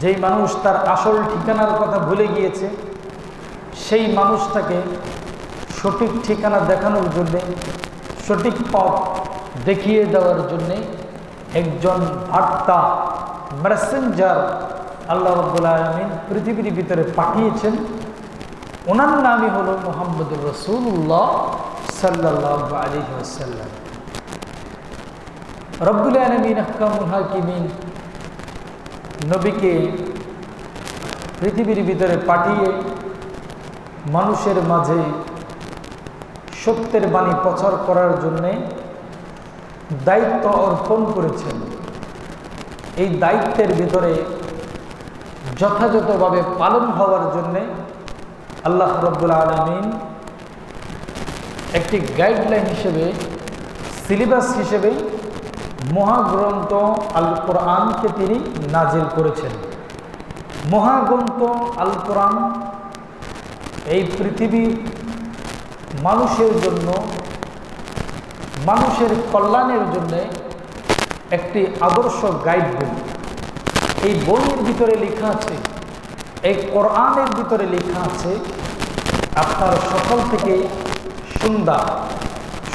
যেই মানুষ তার আসল ঠিকানার কথা ভুলে গিয়েছে, সেই মানুষটাকে সঠিক ঠিকানা দেখানোর জন্যে, সঠিক পথ দেখিয়ে দেওয়ার জন্যে একজন বার্তা মেসেঞ্জার আল্লাহ রাব্বুল আলামিন পৃথিবীর ভিতরে পাঠিয়েছেন। ওনার নামই হলো মুহাম্মদুর রাসূলুল্লাহ সাল্লাল্লাহু আলাইহি ওয়াসাল্লাম। রব্বুল আলামিন আহকামুল হাকিমিন নবীকে পৃথিবীর ভিতরে পাঠিয়ে মানুষের মাঝে সত্যের বাণী প্রচার করার জন্যে দায়িত্ব অর্পণ করেছেন। এই দায়িত্বের ভিতরে যথাযথভাবে পালন হওয়ার জন্যে আল্লাহ রাব্বুল আলামিন একটি গাইডলাইন হিসেবে, সিলেবাস হিসেবে মহাগ্রন্থ আল কোরআনকে তিনি নাজিল করেছেন। মহাগ্রন্থ আল কোরআন এই পৃথিবীর মানুষের জন্য, মানুষের কল্যাণের জন্য একটি আদর্শ গাইড বই। এই বইয়ের ভিতরে লেখা আছে, এই কোরআনের ভিতরে লেখা আছে, আপনার সকাল থেকে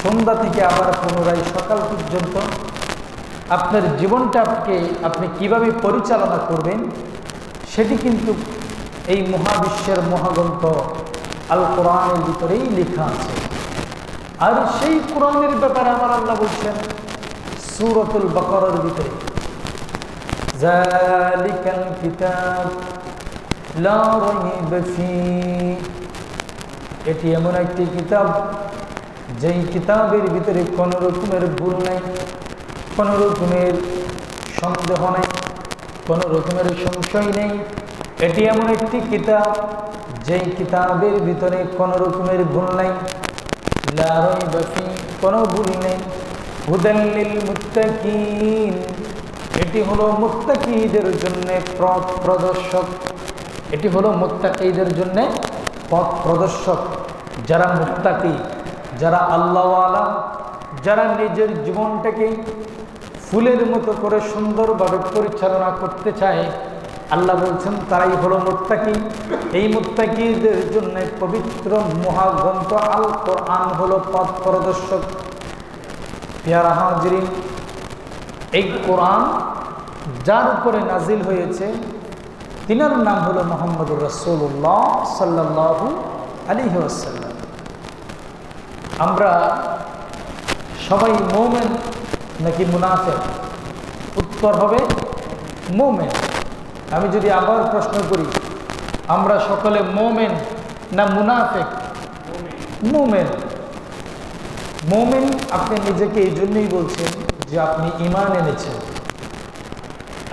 সন্ধ্যা থেকে আবার পুনরায় সকাল পর্যন্ত আপনার জীবনটাকে আপনি কিভাবে পরিচালনা করবেন সেটি কিন্তু এই মহাবিশ্বের মহাগ্রন্থ আল কোরআনের ভিতরেই লেখা আছে। আর সেই কোরআনের ব্যাপারে আমার আল্লাহ বলছেন সূরাতুল বাকারার ভিতরে, যালিকাল কিতাব লা রাইবা ফীহি, এটি এমন একটি কিতাব যেই কিতাবের ভিতরে কোনো রকমের ভুল নাই, কোনো রকমের সন্দেহ নেই, কোনো রকমের সংশয় নেই। এটি এমন একটি কিতাব যেই কিতাবের ভিতরে কোনো রকমের ভুল নাই, লা রাইবা ফীহি, কোনো ভুল নেই। হুদাল লিল মুত্তাকিন, এটি হলো মুত্তাকিদের জন্য পথ প্রদর্শক। এটি হলো মুত্তাকিদের জন্য পথ প্রদর্শক। যারা মুত্তাকি, যারা আল্লাহওয়ালা, যারা নিজের জীবনটাকে ফুলের মতো করে সুন্দরভাবে পরিচালনা করতে চায়, আল্লাহ বলছেন তারাই হলো মুত্তাকি। এই মুত্তাকিদের জন্য পবিত্র মহাগ্রন্থ আল কোরআন হলো পথ প্রদর্শক। প্যারা হাজরিন, এই কোরআন যার উপরে নাজিল হয়েছে তিনার নাম হলো মুহাম্মদুর রাসূলুল্লাহ সাল্লাল্লাহু আলাইহি ওয়াসাল্লাম। আমরা সবাই মুমিন নাকি মুনাফিক? উত্তর হবে মুমিন। আমি যদি আবার প্রশ্ন করি, আমরা সকলে মুমিন না মুনাফিক? মুমিন। মুমিন আপনি নিজেকে এই জন্যই বলছেন যে আপনি ঈমান এনেছেন।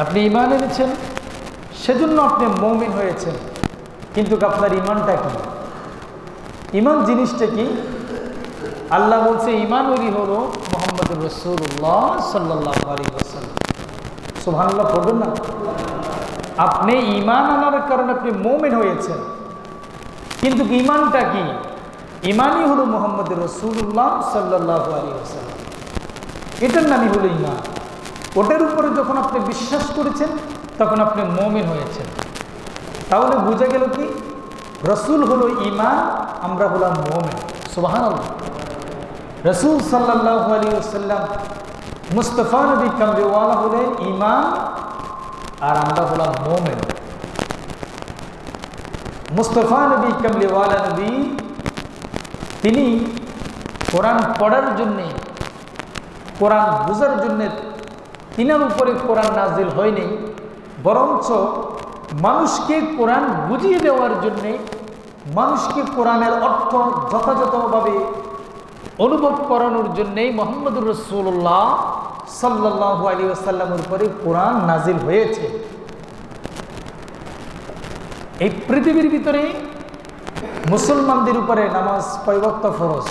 আপনি ঈমান এনেছেন, সেজন্য আপনি মুমিন হয়েছেন। কিন্তু আপনার ঈমানটা কি? ঈমান জিনিসটা কি? আল্লাহ বলছে ঈমান ওলি হলো মুহাম্মদুর রাসূলুল্লাহ সাল্লাল্লাহু আলাইহি ওয়াসাল্লাম। সুবহানাল্লাহ পড়বেন না? আপনি ঈমান আনার কারণে আপনি মুমিন হয়েছেন, কিন্তু ঈমানটা কি? ঈমানই হলো মুহাম্মদুর রাসূলুল্লাহ সাল্লাল্লাহু আলাইহি ওয়াসাল্লাম। এটার নামই হলো ঈমান। ওটার উপরে যখন আপনি বিশ্বাস করেছেন তখন আপনি মুমিন হয়েছেন। তাহলে বোঝা গেল কি? রাসূল হলো ঈমান, আমরা হলাম মুমিন। সুবহানাল্লাহ। রাসূল সাল্লাল্লাহু আলাইহি ওয়াসাল্লাম মুস্তাফা নবী কামলিওয়ালা হলেন ঈমান, আর আমরা হলাম মুমিন। মুস্তাফা নবী কামলিওয়ালা নবী, তিনি কোরআন পড়ার জন্যে, কোরআন বোঝার জন্যে তিনার উপরে কোরআন নাজিল হয়নি, বরঞ্চ মানুষকে কোরআন বুঝিয়ে দেওয়ার জন্যে, মানুষকে কোরআনের অর্থ যথাযথভাবে অনুভব করানোর জন্যেই মুহাম্মদুর রাসূলুল্লাহ সাল্লাল্লাহু আলাইহি ওয়াসাল্লামের উপরে কোরআন নাজিল হয়েছে। এই পৃথিবীর ভিতরে মুসলমানদের উপরে নামাজ কয় ওয়াক্ত ফরজ?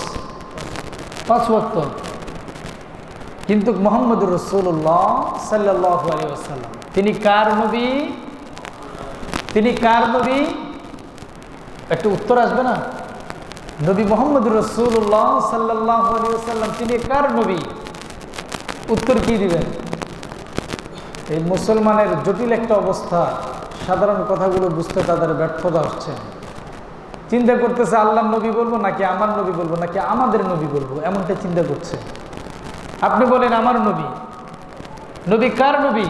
5 ওয়াক্ত। কিন্তু মুহাম্মদুর রাসূলুল্লাহ সাল্লাল্লাহু আলাইহি ওয়াসাল্লাম তিনি কার নবী? তিনি কার নবী? একটু উত্তর আসবে না? নবী মুহাম্মদুর রাসূলুল্লাহ সাল্লাল্লাহু আলাইহি ওয়াসাল্লাম তিনি কার নবী? উত্তর কি দিবেন? এই মুসলমানের জটিল একটা অবস্থা। সাধারণ কথাগুলো বুঝতে তাদের ব্যর্থতা হচ্ছে। চিন্তা করতেছে আল্লাহর নবী বলবো নাকি আমার নবী বলবো নাকি আমাদের নবী বলবো, এমনটা চিন্তা করছে। আপনি বলেন আমার নবী, নবী কার নবী?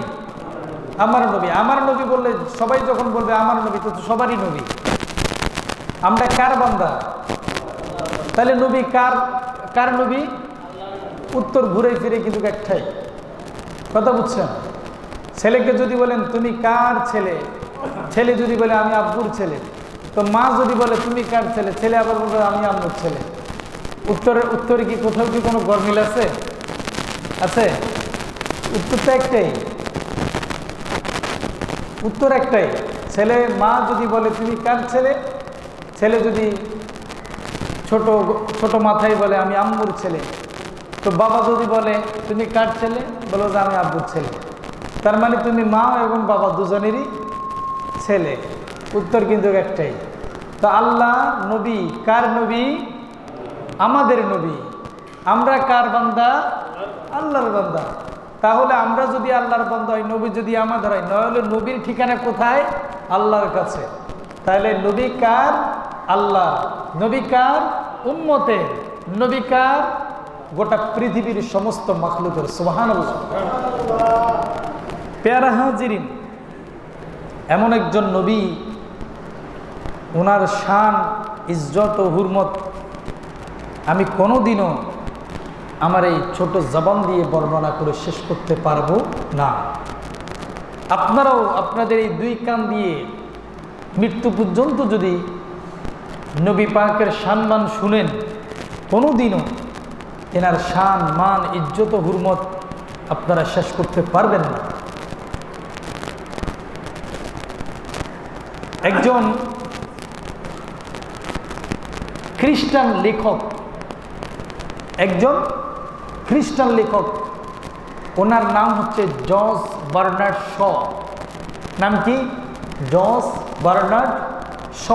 আমার নবী। আমার নবী বললে সবাই যখন বলবে আমার নবী, তো সবারই নবী। আমরা কার বান্দা? তাহলে নবী কার? কার নবী? উত্তর ঘুরে ফিরে কিন্তু একটাই, কথা বুঝছেন? ছেলেকে যদি বলেন তুমি কার ছেলে, ছেলে যদি বলে আমি আব্বুর ছেলে, তো মা যদি বলে তুমি কার ছেলে, ছেলে আবার বলবে আমি আম্মুর ছেলে। উত্তরে কি কোথাও কি কোনো গরমিল আছে? আছে? উত্তর তো একটাই, উত্তর একটাই। ছেলে মা যদি বলে তুমি কার ছেলে, ছেলে যদি ছোট ছোট মাথায় বলে আমি আম্মুর ছেলে, তো বাবা যদি বলে তুমি কার ছেলে, বলো যে আমি আব্বুর ছেলে। তার মানে তুমি মা এবং বাবা দুজনেরই ছেলে। উত্তর কিন্তু একটাই। তো আল্লাহ নবী কার নবী? আমাদের নবী। আমরা কার বান্দা? আল্লাহর বান্দা। তাহলে আমরা যদি আল্লাহর বান্দা হয়, নবী যদি আমাদের হয়, নইলে নবীর ঠিকানা কোথায়? আল্লাহর কাছে। তাহলে নবী কার? আল্লাহ। নবী কার? উম্মতের। নবী কার? গোটা পৃথিবীর সমস্ত মাখলুকের। সুবহানাল্লাহ। পেয়ারা হাজিরিন, এমন একজন নবী, ওনার শান, ইজ্জত ও হুরমত আমি কোনোদিনও আমার এই ছোট জবান দিয়ে বর্ণনা করে শেষ করতে পারবো না। আপনারাও আপনাদের এই দুই কান দিয়ে মৃত্যু পর্যন্ত যদি নবী পাকের শানমান শুনেন, কোনোদিনও এনার শান, মান, ইজ্জত ও হুরমত আপনারা শেষ করতে পারবেন না। একজন খ্রিস্টান লেখক, একজন খ্রিস্টান লেখক, ওনার নাম হচ্ছে জর্জ বার্নার্ড শ। নাম কি? George Bernard Shaw.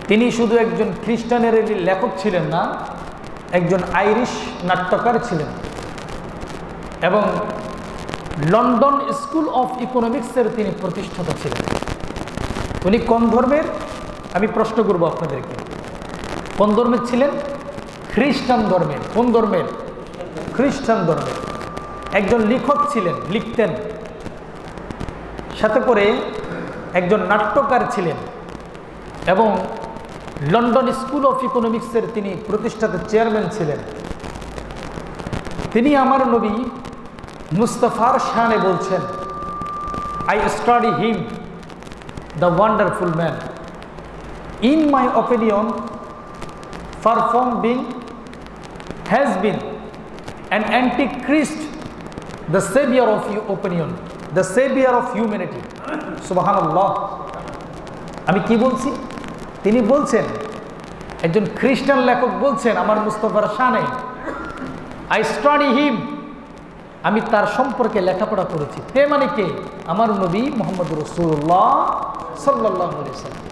তিনি শুধু একজন খ্রিস্টানের লেখক ছিলেন না, একজন আইরিশ নাট্যকার ছিলেন এবং লন্ডন স্কুল অফ ইকোনমিক্সের তিনি প্রতিষ্ঠাতা ছিলেন। উনি কোন ধর্মের? আমি প্রশ্ন করব আপনাদেরকে। কোন ধর্মের ছিলেন? খ্রিস্টান ধর্মের। কোন ধর্মের? খ্রিস্টান ধর্মের। একজন লেখক ছিলেন, লিখতেন। সাথে করে একজন নাট্যকার ছিলেন এবং লন্ডন স্কুল অফ ইকোনমিক্সের তিনি প্রতিষ্ঠাতা চেয়ারম্যান ছিলেন। তিনি আমার নবী মুস্তাফার শানে বলছেন, I study him the wonderful man. In my opinion, far from being, has been an antichrist, the savior of your opinion, the savior of humanity. Subhanallah. আমি কি বলছি? তিনি বলছেন, একজন খ্রিস্টান লেখক বলছেন আমার মুস্তাফার শানে, I study him, আমি তার সম্পর্কে লেখাপড়া করেছি। কে মানে কে? আমার নবী মুহাম্মদ রাসূলুল্লাহ সাল্লাল্লাহু আলাইহি ওয়াসাল্লাম।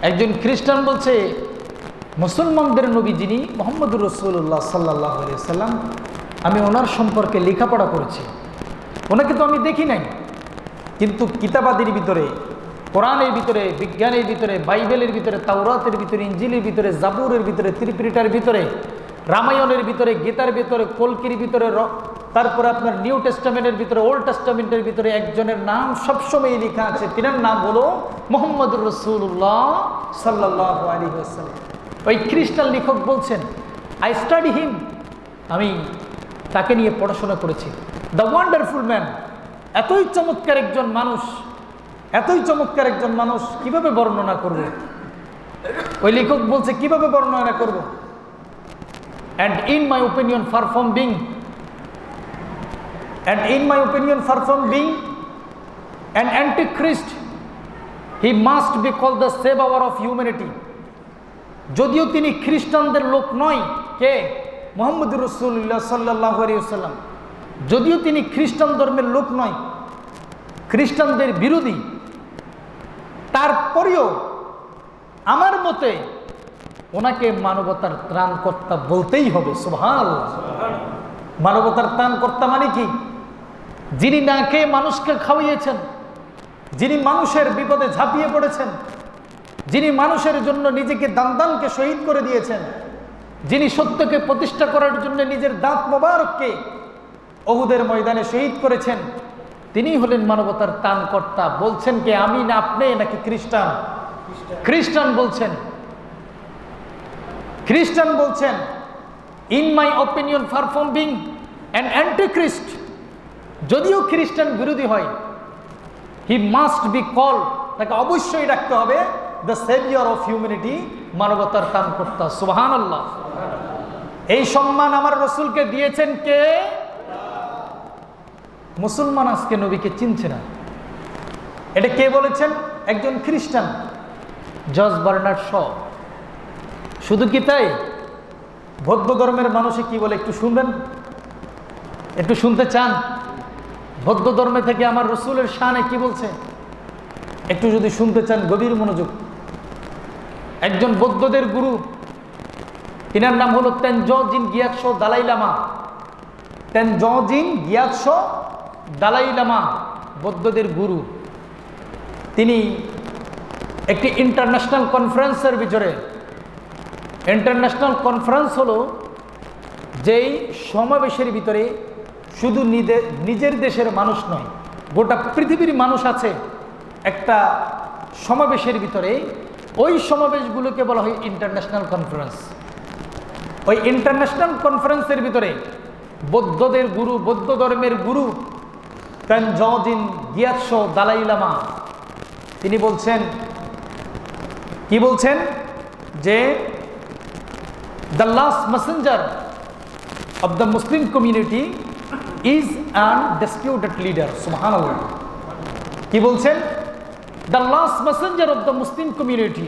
একজন খ্রিস্টান বলছে মুসলমানদের নবী যিনি মুহাম্মদুর রাসূলুল্লাহ সাল্লাল্লাহু আলাইহি ওয়াসাল্লাম, আমি ওনার সম্পর্কে লেখাপড়া করেছি। ওনাকে তো আমি দেখি নাই, কিন্তু কিতাবাদির ভিতরে, কোরআনের ভিতরে, বিজ্ঞানের ভিতরে, বাইবেলের ভিতরে, তাওরাতের ভিতরে, ইনজিলের ভিতরে, জাবুরের ভিতরে, ত্রিপিটকের ভিতরে, রামায়ণের ভিতরে, গীতার ভিতরে, কলকির ভিতরে, তারপরে আপনার নিউ টেস্টামেন্টের ভিতরে, ওল্ড টেস্টামেন্টের ভিতরে একজনের নাম সবসময় লেখা আছে। তিনার নাম হলো মুহাম্মদুর রাসূলুল্লাহ সাল্লাল্লাহু আলাইহি ওয়াসাল্লাম। ওই খ্রিস্টান লেখক বলছেন, আই স্টাডি হিম, আমি তাকে নিয়ে পড়াশোনা করেছি। দ্য ওয়ান্ডারফুল ম্যান, এতই চমৎকার একজন মানুষ, এতই চমৎকার একজন মানুষ, কিভাবে বর্ণনা করব? ওই লেখক বলছে কিভাবে বর্ণনা করব? And in my opinion, far from being an antichrist, he must be called the savior of humanity. যদিও তিনি খ্রিস্টানদের লোক নয়, কে? মুহাম্মদুর রাসূলুল্লাহ সাল্লাল্লাহু আলাইহি ওয়াসাল্লাম। যদিও তিনি খ্রিস্টান ধর্মের লোক নয়, খ্রিস্টানদের বিরোধী, তারপরেও আমার মতে ওনাকে মানবতার ত্রাণকর্তা বলতেই হবে। সুবহানাল্লাহ। মানবতার ত্রাণকর্তা মানে কি? যিনি না খেয়ে মানুষকে খাওয়িয়েছেন, যিনি মানুষের বিপদে ঝাঁপিয়ে পড়েছেন, যিনি মানুষের জন্য নিজেকে দান-দানকে শহীদ করে দিয়েছেন, যিনি সত্যকে প্রতিষ্ঠা করার জন্য নিজের দাঁত মোবারককে উহুদের ময়দানে শহীদ করেছেন, তিনি হলেন মানবতার ত্রাণকর্তা। বলছেন কে? আমি না আপনি নাকি খ্রিস্টান? খ্রিস্টান বলছেন, খ্রিস্টান বলছেন, in my opinion far from being an antichrist, যদিও খ্রিস্টান বিরোধী হয়, হি মাস্ট বি কল, তাকে অবশ্যই ডাকতে হবে দ্য সেভিয়র অফ হিউম্যানিটি, মানবতার ত্রাণকর্তা। সুবহানাল্লাহ। এই সম্মান আমার রসুলকে দিয়েছেন কে? মুসলমান আজকে নবীকে চিনছে না। এটা কে বলেছেন? একজন খ্রিস্টান, জর্জ বার্নার্ড শ। শুধু কি তাই? বৌদ্ধ ধর্মের মানুষে কি বলে একটু শুনবেন? একটু শুনতে চান? বৌদ্ধ ধর্মে থেকে আমার রসুলের শানে কি বলছে একটু যদি শুনতে চান, গভীর মনোযোগ। একজন বৌদ্ধদের গুরু, তিনার নাম হলো তেনজিং গিয়াৎসো দালাই লামা। তেনজিং গিয়াৎসো দালাই লামা বৌদ্ধদের গুরু। তিনি একটি ইন্টারন্যাশনাল কনফারেন্সের ভিতরে, ইন্টারন্যাশনাল কনফারেন্স হলো যেই সমাবেশের ভিতরে শুধু নিজের দেশের মানুষ নয়, গোটা পৃথিবীর মানুষ আছে একটা সমাবেশের ভিতরে। ওই সমাবেশগুলোকে বলা হয় ইন্টারন্যাশনাল কনফারেন্স। ওই ইন্টারন্যাশনাল কনফারেন্সের ভিতরে বৌদ্ধদের গুরু, বৌদ্ধ ধর্মের গুরু তেনজিং গিয়াৎসো দালাই লামা তিনি বলছেন, কি বলছেন? যে the last Messenger of the Muslim community is an disputed leader. সুবহানাল্লাহ। কি বলছেন? The last Messenger of the Muslim community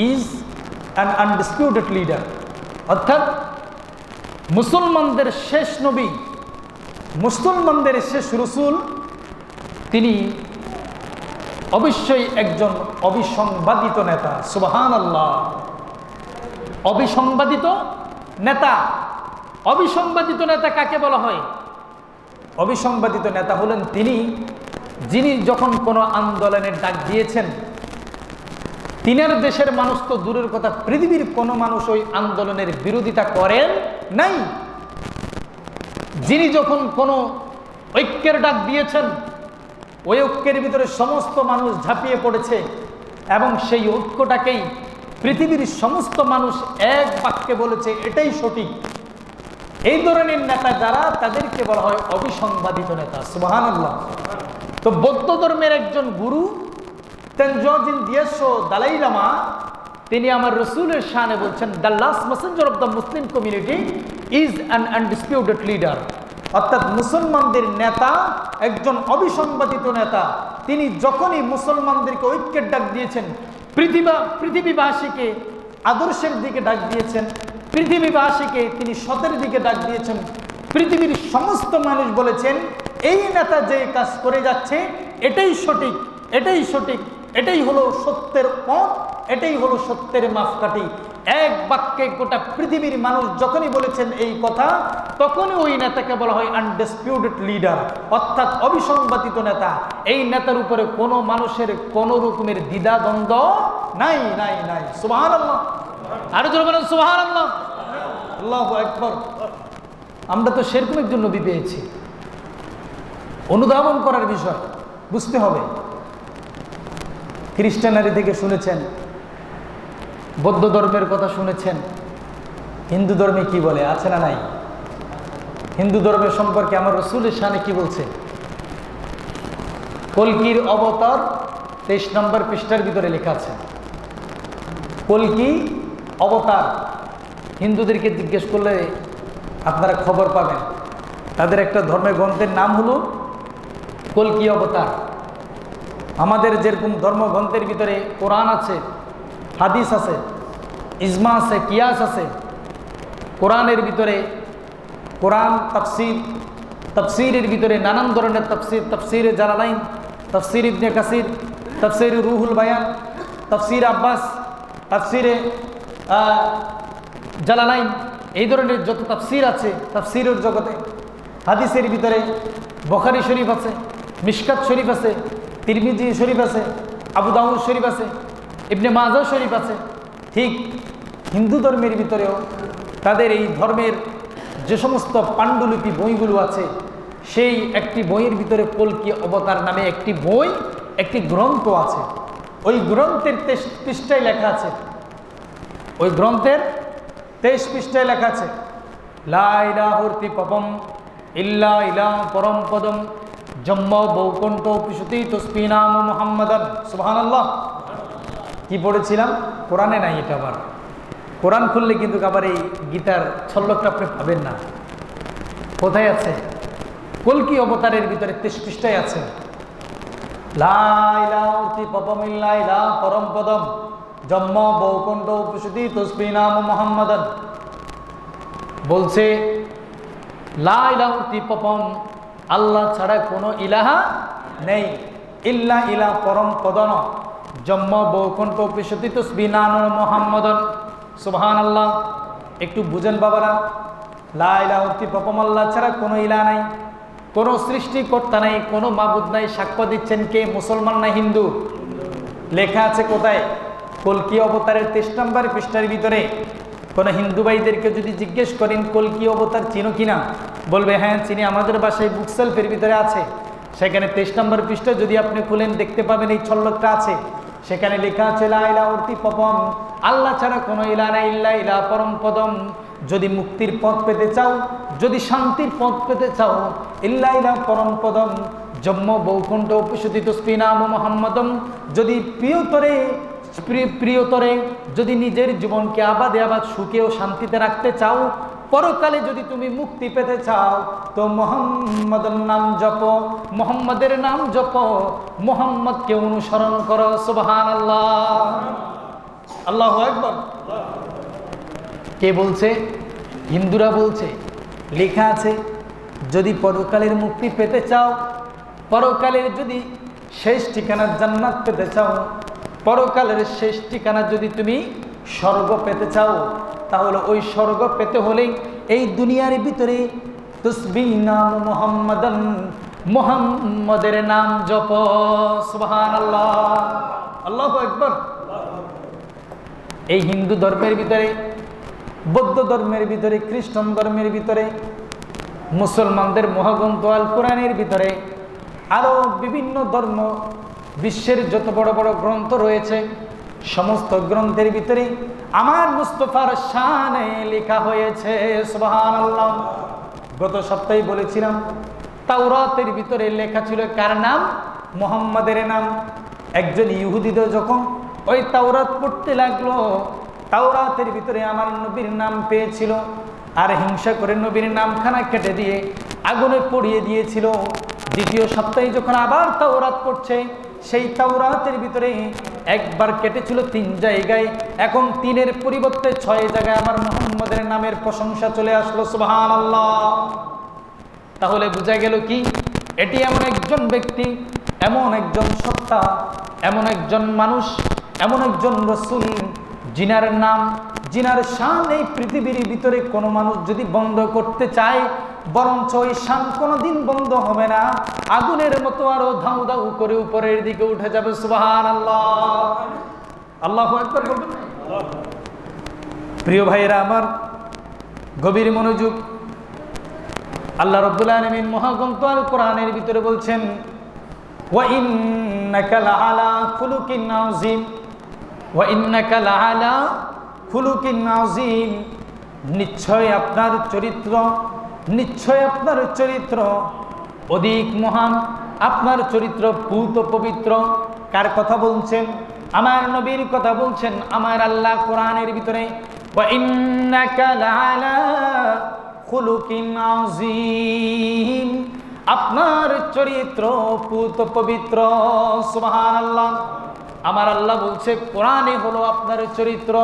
is an undisputed leader. অর্থাৎ মুসলমানদের শেষ নবী, মুসলমানদের শেষ রসুল, তিনি অবশ্যই একজন অবিসংবাদিত নেতা। সুবহানাল্লাহ। অবিসংবাদিত নেতা। অবিসংবাদিত নেতা কাকে বলা হয়? অবিসংবাদিত নেতা হলেন তিনি, যিনি যখন কোনো আন্দোলনের ডাক দিয়েছেন, তিনার দেশের মানুষ তো দূরের কথা, পৃথিবীর কোনো মানুষ ওই আন্দোলনের বিরোধিতা করেন নাই। যিনি যখন কোনো ঐক্যের ডাক দিয়েছেন, ওই ঐক্যের ভিতরে সমস্ত মানুষ ঝাঁপিয়ে পড়েছে এবং সেই ঐক্যটাকেই পৃথিবীর সমস্ত মানুষ এক বাক্যে বলেছে এটাই সঠিক। এই ধরনের নেতা যারা, তাদেরকে বলা হয় অবিসংবাদিত নেতা। সুবহানাল্লাহ। তো বৌদ্ধ ধর্মের একজন গুরু তেনজিং গিয়াৎসো দালাই লামা, তিনি আমার রসুলের শানে বলছেন, the last Messenger of the Muslim community is an undisputed leader. অর্থাৎ মুসলমানদের নেতা একজন অবিসংবাদিত নেতা। তিনি যখনই মুসলমানদেরকে ঐক্যের ডাক দিয়েছেন, পৃথিবীবাসীকে আদর্শের দিকে ডাক দিয়েছেন, পৃথিবীবাসীকে তিনি সতের দিকে ডাক দিয়েছেন, পৃথিবীর সমস্ত মানুষ বলেছেন এই নেতা যে কাজ করে যাচ্ছে এটাই সঠিক, এটাই সঠিক, এটাই হলো সত্যের পথ, এটাই হলো সত্যের মাপকাঠি। এক বাক্যে গোটা পৃথিবীর মানুষ যখনই বলেছেন এই কথা, তখনই ওই নেতাকে বলা হয় আনডিসপিউটেড লিডার, অর্থাৎ অবিসংবাদিত নেতা। এই নেতার উপরে কোনো মানুষের কোনো রকমের দ্বিধাদ্বন্দ্ব নাই, নাই, নাই। সুবহানাল্লাহ। আরো জোরে বলেন সুবহানাল্লাহ। আল্লাহু আকবার। আমরা তো সেরকম একজন নবী পেয়েছি। অনুধাবন করার বিষয় বুঝতে হবে। খ্রিস্টানারি থেকে শুনেছেন, বৌদ্ধ ধর্মের কথা শুনেছেন, হিন্দু ধর্মে কি বলে আছে না নাই? হিন্দু ধর্মের সম্পর্কে আমার রসুলের শানে কি বলছে? কল্কির অবতার 23 নম্বর পৃষ্ঠার ভিতরে লেখা আছে। কল্কি অবতার, হিন্দুদেরকে জিজ্ঞেস করলে আপনারা খবর পাবেন, তাদের একটা ধর্মের গ্রন্থের নাম হলো কল্কি অবতার। আমাদের যেরকম ধর্মগ্রন্থের ভিতরে কোরআন আছে, হাদিস আছে, ইজমা আছে, কিয়াস আছে, কোরআনের ভিতরে কোরআন তাফসীর, তাফসীরের ভিতরে নানান ধরনের তাফসীর, তাফসীরে জালালাইন, তাফসীর ইবনে কাসির, তাফসীরে রুহুল বায়ান, তাফসীর আব্বাস, তাফসীরে জালালাইন, এই ধরনের যত তাফসীর আছে তাফসীরের জগতে। হাদিসের ভিতরে বুখারী শরীফ আছে, মিশকাত শরীফ আছে, তিরমিজি শরীফ আছে, আবু দাউদ শরীফ আছে, ইবনে মাজাহ শরীফ আছে। ঠিক হিন্দু ধর্মের ভিতরেও তাদের এই ধর্মের যে সমস্ত পাণ্ডুলিপি বইগুলো আছে, সেই একটি বইয়ের ভিতরে কল্কি অবতার নামে একটি বই, একটি গ্রন্থ আছে। ওই গ্রন্থের 23 পৃষ্ঠায় লেখা আছে, ওই গ্রন্থের 23 পৃষ্ঠায় লেখা আছে, লা ইলাহা পপম ইল্লা ইলা পরম পদম জম্ম বৌকণ্ঠ পিশুতি তসবিনাম মুহাম্মাদান। সুবহানাল্লাহ। কি পড়েছিলাম? কোরআনে নাই এটা। আবার কোরআন খুললে কিন্তু আবার এই গীতার ছল্লকটা আপনি পাবেন না। কোথায় আছে? কল্কি অবতারের ভিতরে 23 পৃষ্ঠায় আছে, লা ইলাহা পপম ইল্লা ইলা পরম পদম জম্ম বৌকণ্ঠ পিশুতি তসবিনাম মুহাম্মাদান। বলছে লা ইলাহা পপম, আল্লাহ ছাড়া কোনো ইলাহা নেই, ইল্লা ইলা পরম পদন জম্ম বৌকণ্ঠ পিশুতি তসবিনাম মুহাম্মাদান। সুবহানাল্লাহ। একটু বুঝেন বাবারা, লা ইলাহা পপম, আল্লাহ ছাড়া কোনো ইলাহ নাই, কোনো সৃষ্টিকর্তা নাই, কোনো মাবুদ নাই। সাক্ষ্য দিচ্ছেন কে? মুসলমান না হিন্দু? লেখা আছে কোথায়? কল্কি অবতারের 23 নম্বর পৃষ্ঠার ভিতরে। কোনো হিন্দু ভাইদেরকে যদি জিজ্ঞেস করেন কল্কি অবতার চিনো কিনা, বলবে হ্যাঁ চিনি, আমাদের বাসায় বুক সেলফের ভিতরে আছে। সেখানে 23 নম্বর পৃষ্ঠা যদি আপনি খুলেন দেখতে পাবেন এই ছল্লকটা আছে। সেখানে লেখা আছে লা ইলাহা পপম, আল্লাহ ছাড়া কোনো ইলাহ নাই, ইল্লা ইলা পরম পদম। যদি মুক্তির পথ পেতে চাও, যদি শান্তির পথ পেতে চাও, ইল্লা ইলা পরম পদম জম্ম বৌকণ্ঠ পিশুতি তসবিনাম মুহাম্মাদম। যদি প্রিয়তরে যদি নিজের জীবনকে আবাদে আবাদ সুখে ও শান্তিতে রাখতে চাও, পরকালে যদি তুমি মুক্তি পেতে চাও, তো মুহাম্মাদের নাম জপ, মুহাম্মাদের নাম জপ, মুহাম্মদকে অনুসরণ করো। সুবহানাল্লাহ। আল্লাহু আকবার। কে বলছে? হিন্দুরা বলছে। লেখা আছে যদি পরকালের মুক্তি পেতে চাও, পরকালের যদি শেষ ঠিকানা জান্নাত পেতে চাও, পরকালের শেষ ঠিকানা যদি তুমি স্বর্গ পেতে চাও, তাহলে ওই স্বর্গ পেতে হলে এই দুনিয়ার ভিতরে তসবিহ নাম মুহাম্মাদান, মুহাম্মাদের নাম জপ। সুবহানাল্লাহ। আল্লাহু আকবার। এই হিন্দু ধর্মের ভিতরে, বৌদ্ধ ধর্মের ভিতরে, খ্রিস্টান ধর্মের ভিতরে, মুসলমানদের মহাগ্রন্থ আল কোরআনের ভিতরে, আরো বিভিন্ন ধর্ম, বিশ্বের যত বড় বড় গ্রন্থ রয়েছে, সমস্ত গ্রন্থের ভিতরে আমার মুস্তাফার শানে লেখা হয়েছে। সুবহানাল্লাহ। গত সপ্তাহে বলেছিলাম তাওরাতের ভিতরে লেখা ছিল কার নাম? মুহাম্মাদের নাম। একজন ইহুদিদ যখন ওই তাওরাত পড়তে লাগলো, তাওরাতের ভিতরে আমার নবীর নাম পেয়েছিল, আর হিংসা করে নবীর নামখানা কেটে দিয়ে আগুনে পড়িয়ে দিয়েছিল। দ্বিতীয় সপ্তাহে যখন আবার তাওরাত পড়ছে, সেই তাওরাতের ভিতরে একবার কেটেছিল 3 জায়গায়, এখন 3-এর পরিবর্তে 6 জায়গায় আমার মুহাম্মাদের নামের প্রশংসা চলে আসলো। সুবহানাল্লাহ। তাহলে বোঝা গেল কি? এটি এমন একজন ব্যক্তি, এমন একজন সত্তা, এমন একজন মানুষ, এমন একজন রাসূল, জিনার নাম, জিনার শান এই পৃথিবীর ভিতরে কোনো মানুষ যদি বন্ধ করতে চায়, বরঞ্চ ওই শান কোনোদিন বন্ধ হবে না, আগুনের মতো আরো ধাউ ধাউ করে উপরের দিকে উঠে যাবে। সুবহানাল্লাহ। আল্লাহু আকবার বলবেন। প্রিয় ভাইয়েরা আমার, গভীর মনোযোগ। আল্লাহ রাব্বুল আলামিন মহাগ্রন্থ আল কোরআনের ভিতরে বলছেন, ওয়া ইন্নাকা লাআলা খুলুকিন আযীম, ওয়া ইন্নাকা লাআলা খুলুকিন আযীম। নিশ্চয় আপনার চরিত্র, নিশ্চয় আপনার চরিত্র অধিক মহান, আপনার চরিত্র পূত পবিত্র। কার কথা বলছেন? আমার নবীর কথা বলছেন আমার আল্লাহ কোরআনের ভিতরে, ওয়া ইন্নাকা লাআলা খুলুকিন আযীম। আপনার চরিত্র পূত পবিত্র। সুবহানাল্লাহ। আমার আল্লাহ বলছে কোরআনে হলো আপনার চরিত্র,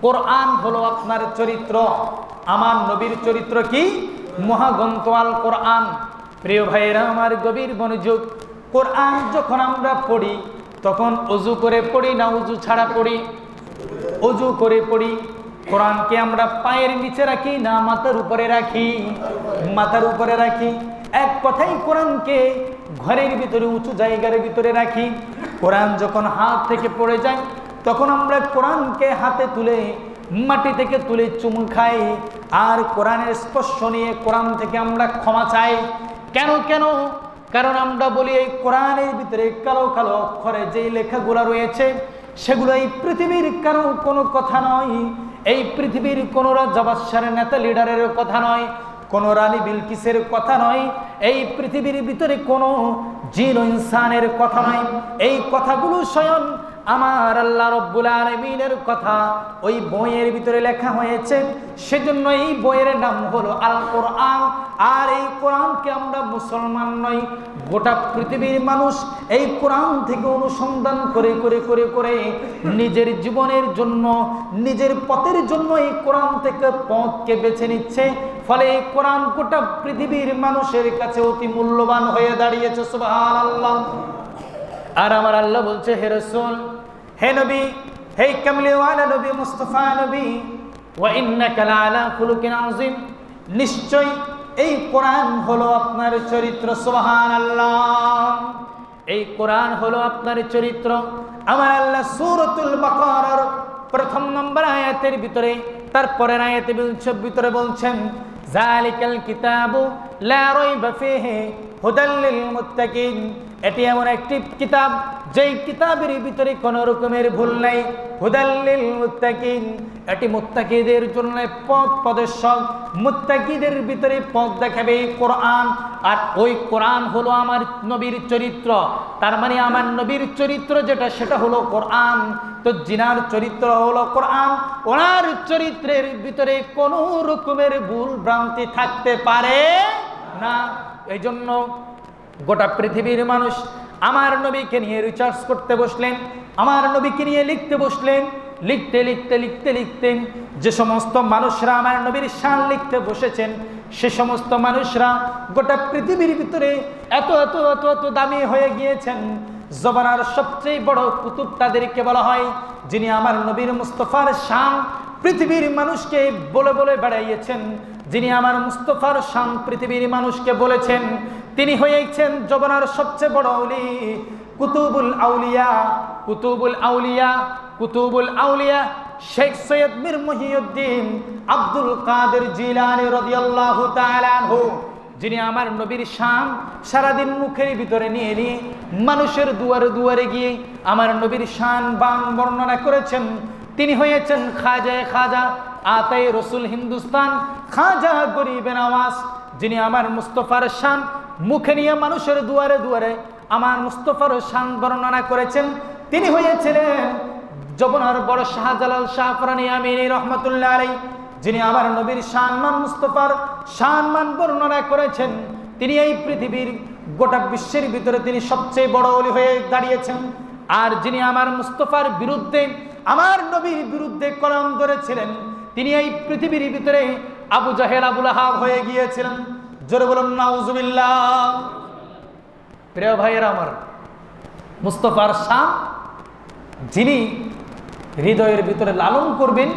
কোরআন হলো আপনার চরিত্র। আমার নবীর চরিত্র কি? মহাগ্রন্থ আল কোরআন। প্রিয় ভাইয়েরা আমার, গভীর মনোযোগ। কোরআন যখন আমরা পড়ি তখন অজু করে পড়ি না অজু ছাড়া পড়ি? অজু করে পড়ি। কোরআনকে আমরা পায়ের নিচে রাখি না মাথার উপরে রাখি? মাথার উপরে রাখি। এক কথাই কোরআনকে ঘরের ভিতরে উঁচু জায়গার ভিতরে রাখি। কোরআন যখন হাত থেকে পড়ে যায় তখন আমরা কোরআনকে হাতে তুলে মাটি থেকে তুলে চুমু খাই, আর কোরআনের স্পর্শ নিয়ে কোরআন থেকে আমরা ক্ষমা চাই। কেন? কারণ আমরা বলি এই কোরআনের ভিতরে কালো কালো অক্ষরে যেই লেখাগুলো রয়েছে সেগুলো এই পৃথিবীর কারো কোনো কথা নয়, এই পৃথিবীর কোনো রাজা বাদশার নেতা লিডারের কথা নয়, কোনো রানী বিলকিসের কথা নয়, এই পৃথিবীর ভিতরে কোনো জিন ও ইনসানের কথা নয়। এই কথাগুলো স্বয়ং আমার আল্লাহ রব্বুল আলামিনের কথা ওই বইয়ের ভিতরে লেখা হয়েছে। সেজন্য এই বইয়ের নাম হলো আল কোরআন। আর এই কোরআনকে আমরা মুসলমান নই, গোটা পৃথিবীর মানুষ এই কোরআন থেকে অনুসন্ধান করে করে করে করে নিজের জীবনের জন্য, নিজের পথের জন্য এই কোরআন থেকে পথকে বেছে নিচ্ছে। ফলে এই কোরআন গোটা পৃথিবীর মানুষের কাছে অতি মূল্যবান হয়ে দাঁড়িয়েছে। সুবহানাল্লাহ। আর আমার আল্লাহ বলছে, হে রাসূল, হে নবী, হে কামলিওয়ালা নবী, মুস্তাফা নবী, ওয়া ইন্নাকা লাআলা খুলুকিন আযীম, নিশ্চয় এই কোরআন হলো আপনার চরিত্র। সুবহানাল্লাহ। এই কোরআন হলো আপনার চরিত্র। আমার আল্লাহ সূরাতুল বাকারার প্রথম নম্বর আয়াতের ভিতরে, তারপরের আয়াতের ভিতরে বলছেন, যালিকাল কিতাবু লা রাইবা ফীহি হুদাল লিল মুত্তাকিন। এটি এমন একটি কিতাব যেই কিতাবের ভিতরে কোনো রকমের ভুল নাই। হুদাল লিল মুত্তাকিন, এটি মুত্তাকিদের জন্য পথ প্রদর্শক, মুত্তাকিদের ভিতরে পথ দেখাবে এই কোরআন। আর ওই কোরআন হলো আমার নবীর চরিত্র। তার মানে আমার নবীর চরিত্র যেটা, সেটা হলো কোরআন। তো জিনার চরিত্র হলো কোরআন, ওনার চরিত্রের ভিতরে কোনো রকমের ভুল ভ্রান্তি থাকতে পারে না। এই জন্য গোটা পৃথিবীর মানুষ আমার নবীকে নিয়ে রিসার্চ করতে বসলেন, আমার নবীকে নিয়ে লিখতে বসলেন। লিখতে লিখতে লিখতে লিখতে যে সমস্ত মানুষরা আমার নবীর শান লিখতে বসেছেন, সে সমস্ত মানুষরা গোটা পৃথিবীর ভিতরে এত এত এত এত দামি হয়ে গিয়েছেন। জমানার সবচেয়ে বড় কুতুব তাদেরকে বলা হয়, যিনি আমার নবীর মুস্তাফার শান পৃথিবীর মানুষকে বলে বলে বেড়াইয়েছেন, যিনি আমার মুস্তাফার শান পৃথিবীর মানুষকে বলেছেন, তিনি হয়েছেন জমানার সবচেয়ে বড় ওলি, কুতুবুল আউলিয়া। কুতুবুল আউলিয়া, কুতুবুল আউলিয়া শেখ সৈয়দ মীর মুহিউদ্দিন আব্দুল কাদের জিলানী রাদিয়াল্লাহু তাআলা আনহু, যিনি আমার নবীর শান সারাদিন মুখের ভিতরে নিয়ে নিয়ে মানুষের দুয়ারে দুয়ারে গিয়ে আমার নবীর শান বর্ণনা করেছেন। তিনি হয়েছেন খাজা আতাই রসুল হিন্দুস্তান, খাজা গরিবে নওয়াজ, যিনি আমার মুস্তাফার শান মুখে নিয়ে মানুষের দুয়ারে দুয়ারে আমার মুস্তাফার শান বর্ণনা করেছেন। তিনি হয়েছিলেন জবনার বড় শাহজালাল শাহফরানি আমিনী রহমাতুল্লাহ আলাইহি, যিনি আমার নবীর শানমান মুস্তাফার শানমান বর্ণনা করেছেন। তিনি এই পৃথিবীর গোটা বিশ্বের ভিতরে তিনি সবচেয়ে বড় ওলি হয়ে দাঁড়িয়েছেন। আর যিনি আমার মুস্তাফার বিরুদ্ধে, আমার নবীর বিরুদ্ধে কলম ধরেছিলেন, তিনি এই পৃথিবীর ভিতরে আবু জাহেল আবু লাহাব হয়ে গিয়েছিলেন। জোরে বলুন নাউজুবিল্লাহ। প্রিয় ভাইয়েরা আমার, মুস্তাফার শান যিনি হৃদয়ের ভিতরে লালন করবেন,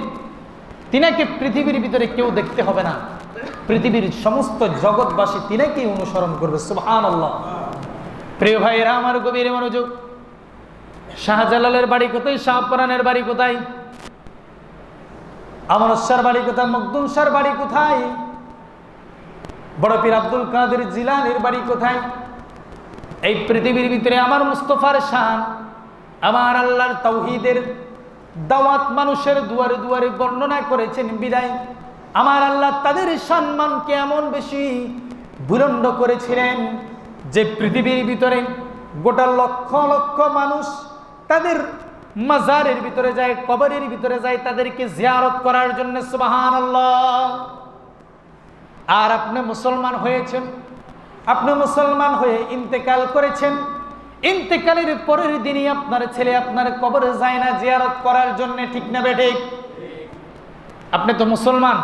তিনাকে পৃথিবীর ভিতরে কেউ দেখতে হবে না, পৃথিবীর সমস্ত জগৎবাসী তিনাকেই অনুসরণ করবে। সুবহানাল্লাহ। প্রিয় ভাইয়েরা আমার, গভীর মনোযোগ। শাহজালালের বাড়ি কোথায়? শাহপরানের বাড়ি কোথায়? আমানত শাহর বাড়ি কোথায়? মখদুম শাহর বাড়ি কোথায়? বড় পীর আব্দুল কাদের জিলানীর বাড়ি কোথায়? এই পৃথিবীর ভিতরে আমার মুস্তাফার শান, আমার আল্লাহর তাওহীদের দাওয়াত মানুষের দুয়ারে দুয়ারে বর্ণনা করেছেন বিদায় আমার আল্লাহ তাদের সম্মানকে এমন বেশি বুলন্দ করেছিলেন যে পৃথিবীর ভিতরে গোটা লক্ষ লক্ষ মানুষ তাদের মাজারের ভিতরে যায়, কবরের ভিতরে যায় তাদেরকে জিয়ারত করার জন্য। সুবহানাল্লাহ। আর আপনি মুসলমান হয়েছেন, আপনি মুসলমান হয়ে ইন্তেকাল করেছেন, ইন্তেকালের পরের দিনই আপনার ছেলে আপনার কবরে যায় না জিয়ারত করার জন্য, ঠিক না বেঠিক? আপনি তো মুসলমান,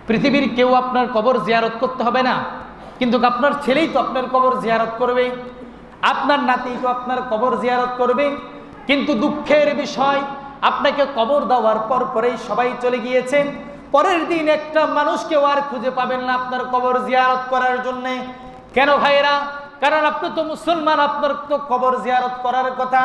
পৃথিবীর কেউ আপনার কবর জিয়ারত করতে হবে না, কিন্তু আপনার ছেলেই তো আপনার কবর জিয়ারত করবে, আপনার নাতি তো আপনার কবর জিয়ারত করবে। কিন্তু দুঃখের বিষয়, আপনাকে কবর দেওয়ার পর পরেই সবাই চলে গিয়েছেন, পরের দিন একটা মানুষকেও আর খুঁজে পাবেন না আপনার কবর জিয়ারত করার জন্যে। কেন ভাইয়েরা? কারণ আপনি তো মুসলমান, আপনার তো কবর জিয়ারত করার কথা।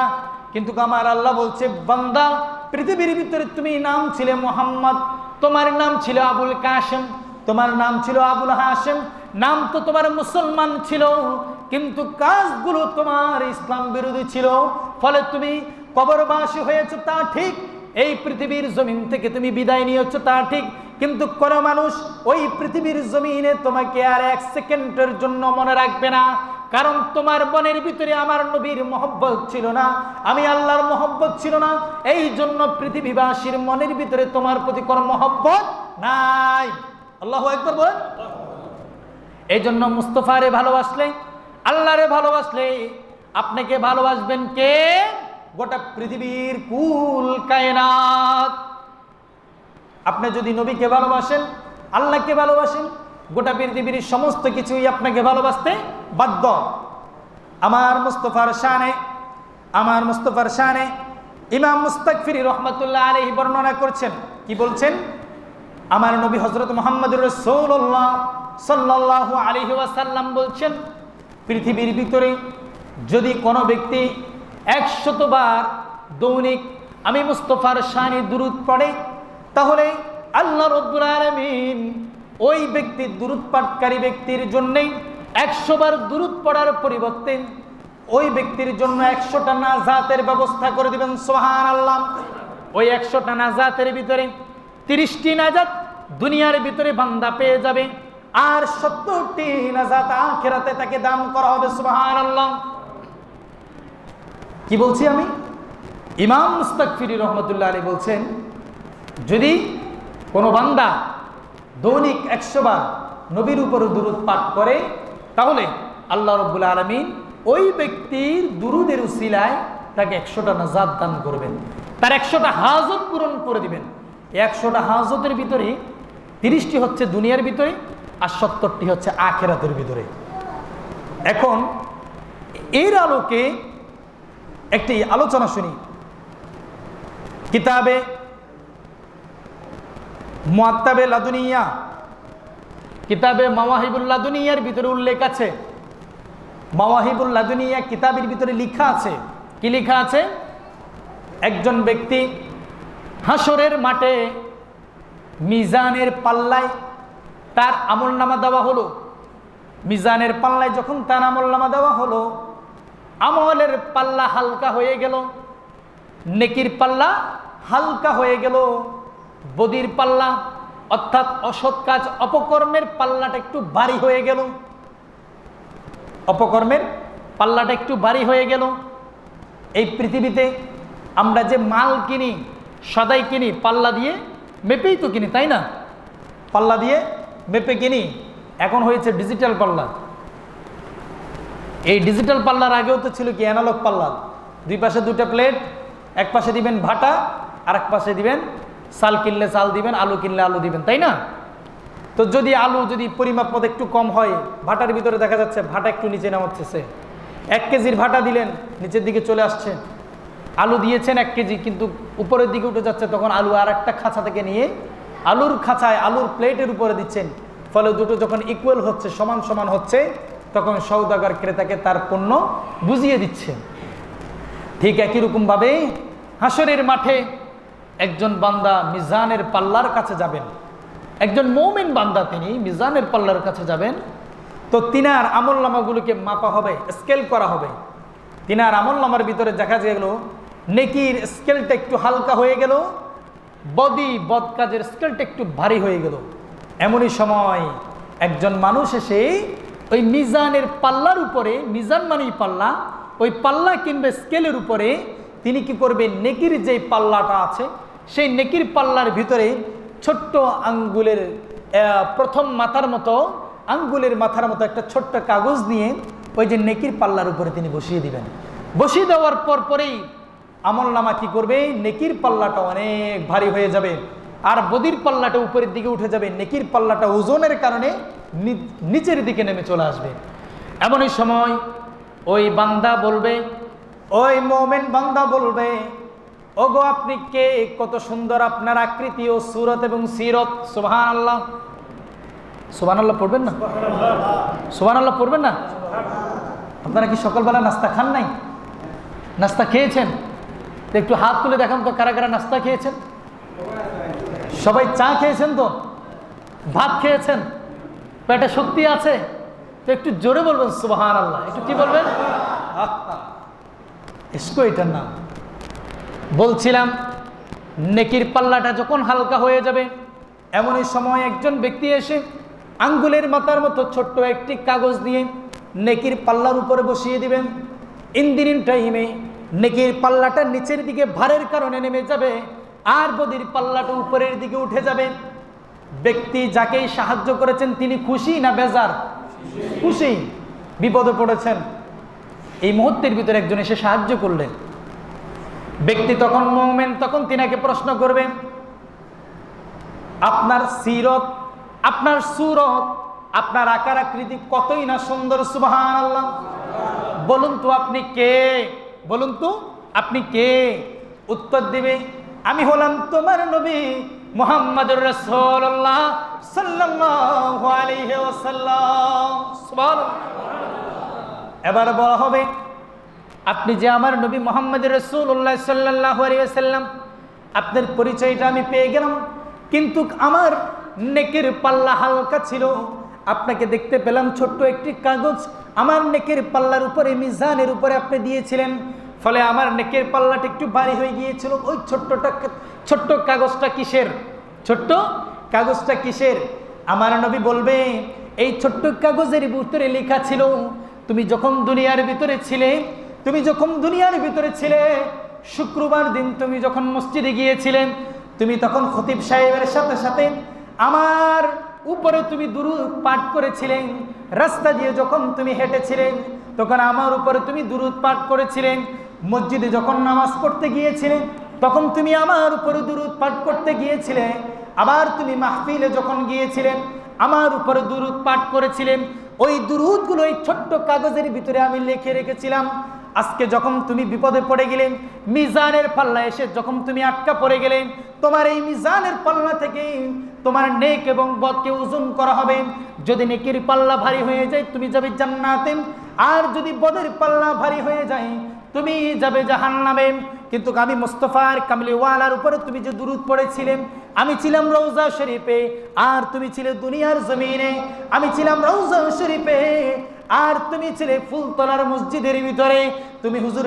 কিন্তু আমার আল্লাহ বলছে, বান্দা পৃথিবীর ভিতরে তুমি নাম ছিলে মোহাম্মদ, তোমার নাম ছিল আবুল কাসেম, তোমার নাম ছিল আবুল হাসেম, নাম তো তোমার মুসলমান ছিল, কিন্তু কাজগুলো তোমার ইসলাম বিরোধী ছিল। ফলে তুমি কবরবাসী হয়েছো তা ঠিক, এই পৃথিবীর জমিন থেকে তুমি বিদায় নিয়েছো তা ঠিক, কিন্তু কোন মানুষ ওই পৃথিবীর জমিনে তোমাকে আর এক সেকেন্ডের জন্য মনে রাখবে না। কারণ তোমার মনের ভিতরে আমার নবীর মহব্বত ছিল না, আমি আল্লাহর মহব্বত ছিল না। এই জন্য পৃথিবীবাসীর মনের ভিতরে তোমার প্রতি কোনো মহব্বত নাই। আল্লাহু আকবার বলেন। এই জন্য মুস্তাফারে ভালোবাসলে, আল্লাহরে ভালোবাসলে আপনাকে ভালোবাসবেন কে? গোটা পৃথিবীর কুল কায়নাত। আপনি যদি নবীকে ভালোবাসেন, আল্লাহকে ভালোবাসেন, গোটা পৃথিবীর সমস্ত কিছুই আপনাকে ভালোবাসতে বাধ্য। আমার মুস্তাফার শানে ইমাম মুস্তাগফিরি রহমাতুল্লাহ আলাইহি বর্ণনা করছেন, কি বলছেন? আমার নবী হযরত মুহাম্মদুর রাসূলুল্লাহ সাল্লাল্লাহু আলাইহি ওয়াসাল্লাম বলছেন, পৃথিবীর ভিতরে যদি কোনো ব্যক্তি 100 বার দৈনিক আমি মুস্তাফার শানে দুরূদ পড়ে, তাহলে আল্লাহ রাব্বুল আলামিন ওই ব্যক্তির দুরূদ পাঠকারী ব্যক্তির জন্য 100 বার দুরূদ পড়ার পরিবর্তে ওই ব্যক্তির জন্য 100টা নাজাতের ব্যবস্থা করে দিবেন। সুবহানাল্লাহ। ওই 100টা নাজাতের ভিতরে 30টি নাজাত দুনিয়ার ভিতরে বান্দা পেয়ে যাবে, আর 70টি নাজাত আখিরাতে তাকে দান করা হবে। সুবহানাল্লাহ। কি বলছি আমি? ইমাম মুস্তাগফিরি রহমাতুল্লাহ আলাইহি বলছেন, যদি কোনো বান্দা দৈনিক 100 বার নবীর উপর দুরূদ পাঠ করে, তাহলে আল্লাহ রাব্বুল আলামিন ওই ব্যক্তির দুরূদের উসিলায় তাকে 100টা নাজাত দান করবেন, তার 100টা হাজত পূরণ করে দিবেন। 100টা হাজতের ভিতরে 30টি হচ্ছে দুনিয়ার ভিতরে, আর 70টি হচ্ছে আখিরাতের ভিতরে। এখন এর আলোকে একটি আলোচনা শুনি। কিতাবে মুআত্তাবে লাদুনিয়া, কিতাবে মাওয়াহিবুল লাদুনিয়ার ভিতরে উল্লেখ আছে, মাওয়াহিবুল লাদুনিয়া কিতাবের ভিতরে লেখা আছে, কি লেখা আছে? একজন ব্যক্তি হাসরের মাঠে মিজানের পাল্লায় তার আমলনামা দেওয়া হলো। মিজানের পাল্লায় যখন তার আমলনামা দেওয়া হলো, আমলের পাল্লা হালকা হয়ে গেল, নেকির পাল্লা হালকা হয়ে গেল, বদির পাল্লা অর্থাৎ অসৎ কাজ অপকর্মের পাল্লাটা একটু ভারী হয়ে গেল, অপকর্মের পাল্লাটা একটু ভারী হয়ে গেল। এই পৃথিবীতে আমরা যে মাল কিনি, সদাই কিনি পাল্লা দিয়ে মেপেই তো কিনি, তাই না? পাল্লা দিয়ে মেপে কিনি। এখন হয়েছে ডিজিটাল পাল্লা। এই ডিজিটাল পাল্লার আগেও তো ছিল কি অ্যানালগ পাল্লা, দুই পাশে দুটো প্লেট, এক পাশে দিবেন ভাটা আর এক পাশে দিবেন চাল কিনলে চাল দিবেন, আলু কিনলে আলু দিবেন, তাই না? তো যদি আলু যদি পরিমাপ মতো একটু কম হয়, ভাটার ভিতরে দেখা যাচ্ছে ভাটা একটু নিচে নামাচ্ছে। 1 কেজির ভাটা দিলেন, নিচের দিকে চলে আসছে। আলু দিয়েছেন 1 কেজি, কিন্তু উপরের দিকে উঠে যাচ্ছে, তখন আলু আর একটা খাঁচা থেকে নিয়ে আলুর খাঁচায় আলুর প্লেটের উপরে দিচ্ছেন। ফলে দুটো যখন ইকুয়াল হচ্ছে, সমান সমান হচ্ছে, তখন সওদাগর ক্রেতাকে তার পণ্য বুঝিয়ে দিচ্ছে। ঠিক একই রকমভাবে হাসরের মাঠে একজন বান্দা মিজানের পাল্লার কাছে যাবেন, একজন মুমিন বান্দা তিনি মিজানের পাল্লার কাছে যাবেন, তো তিনার আমলনামাগুলোকে মাপা হবে, স্কেল করা হবে। তিনার আমলনামার ভিতরে দেখা গেল নেকির স্কেলটা একটু হালকা হয়ে গেল, বদ কাজের স্কেলটা একটু ভারী হয়ে গেল। এমনই সময় একজন মানুষ এসে ওই মিজানের পাল্লার উপরে, মিজান মানেই পাল্লা, ওই পাল্লা কিংবা স্কেলের উপরে তিনি কি করবে, নেকির যে পাল্লাটা আছে সেই নেকির পাল্লার ভিতরে ছোট্ট আঙ্গুলের প্রথম মাথার মতো, আঙ্গুলের মাথার মতো একটা ছোট্ট কাগজ নিয়ে ওই যে নেকির পাল্লার উপরে তিনি বসিয়ে দিবেন। বসিয়ে দেওয়ার পরেই আমলনামা কি করবে, নেকির পাল্লাটা অনেক ভারী হয়ে যাবে, আর বদির পাল্লাটা উপরের দিকে উঠে যাবে। নেকির পাল্লাটা ওজনের কারণে নিচের দিকে নেমে চলে আসবে। এমনই সময় ওই বান্দা বলবে, ওই মুমিন বান্দা বলবে, ওগো আপনি কে? কত সুন্দর আপনার আকৃতি ও সুরত এবং সিরত। সুবহানাল্লাহ, সুবহানাল্লাহ পড়বেন না? সুবহানাল্লাহ পড়বেন না? আপনারা কি সকালবেলা নাস্তা খান নাই? নাস্তা খেয়েছেন? তো একটু হাত তুলে দেখান তো কারা কারা নাস্তা খেয়েছেন। সবাই চা খেয়েছেন, তো ভাত খেয়েছেন, পেটে শক্তি আছে, তো একটু জোরে বলবেন সুবহানাল্লাহ। একটু কি বলবেন? ইসকো এটার নাম। বলছিলাম নেকির পাল্লাটা যখন হালকা হয়ে যাবে, এমনই সময় একজন ব্যক্তি এসে আঙ্গুলের মাথার মতো ছোট্ট একটি কাগজ দিয়ে নেকির পাল্লার উপরে বসিয়ে দিবেন। ইন টাইমে নেকির পাল্লাটা নিচের দিকে ভারের কারণে নেমে যাবে, আর বদির পাল্লাটা উপরের দিকে উঠে যাবে। ব্যক্তি যাকেই সাহায্য করেছেন তিনি খুশি না বেজার? খুশি। বিপদে পড়েছেন, এই মুহূর্তের ভিতরে একজন এসে সাহায্য করলেন। ব্যক্তি তখন মুমিন, তখন তিনাকে প্রশ্ন করবেন, আপনার সিরত, আপনার সুরত, আপনার আকার আকৃতি কতই না সুন্দর, সুবহানাল্লাহ। বলুন তো আপনি কে? বলুন তো আপনি কে? উত্তর দিবে, আমি হলাম তোমার নবী মুহাম্মদুর রাসূলুল্লাহ সাল্লাল্লাহু আলাইহি ওয়াসাল্লাম। সুবহানাল্লাহ। এবার বলা হবে, আপনি যে আমার নবী মুহাম্মদুর রাসূলুল্লাহ সাল্লাল্লাহু আলাইহি ওয়াসাল্লাম, আপনার পরিচয়টা আমি পেয়ে গেলাম, কিন্তু আমার নেকির পাল্লা হালকা ছিল। আপনাকে দেখতে পেলাম ছোট্ট একটি কাগজ আমার নেকির পাল্লার উপরে, মিজানের উপরে আপনি দিয়েছিলেন, ফলে আমার নেকির পাল্লাটা একটু ভারী হয়ে গিয়েছিল। ওই ছোট্ট কাগজটা কিসের? ছোট্ট কাগজটা কিসের? আমার নবী বলবে, এই ছোট্ট কাগজের ভিতরে লেখা ছিল, তুমি যখন দুনিয়ার ভিতরে ছিলে, তুমি যখন দুনিয়ার ভিতরে ছিলে, শুক্রবার দিন তুমি যখন মসজিদে গিয়েছিলেন, তুমি তখন খতিব সাহেবের সাথে সাথে আমার উপরে তুমি দুরূদ পাঠ করেছিলেন। রাস্তা দিয়ে যখন তুমি হেঁটেছিলেন, তখন আমার উপরে তুমি দুরূদ পাঠ করেছিলেন। মসজিদে যখন নামাজ পড়তে গিয়েছিলেন, তখন তুমি আমার উপরে দুরূদ পাঠ করতে গিয়েছিলে। আবার তুমি মাহফিলে যখন গিয়েছিলেন, আমার উপরে দুরূদ পাঠ করেছিলেন। ওই দুরূদগুলো এই ছোট্ট কাগজের ভিতরে আমি লিখে রেখেছিলাম। আজকে যখন তুমি বিপদে পড়ে গেলেন, মিজানের পাল্লা এসে যখন তুমি আটকা পড়ে গেলেন, তোমার এই মিজানের পাল্লা থেকে তোমার নেক এবং বদকে ওজন করা হবে। যদি নেকির পাল্লা ভারী হয়ে যায় তুমি যাবে জান্নাতে, আর যদি বদের পাল্লা ভারী হয়ে যায় তুমি যাবে জাহান্নামে। কিন্তু আমি মুস্তাফার কামলিওয়ালার উপরে তুমি যে দুরূদ পড়েছিলেন, আমি ছিলাম রওজা শরীফে আর তুমি ছিলে দুনিয়ার জমিনে। আমি ছিলাম রওজা শরীফে আর তুমি ছিলে ফুলতলার মসজিদের ভিতরে। তুমি হুজুর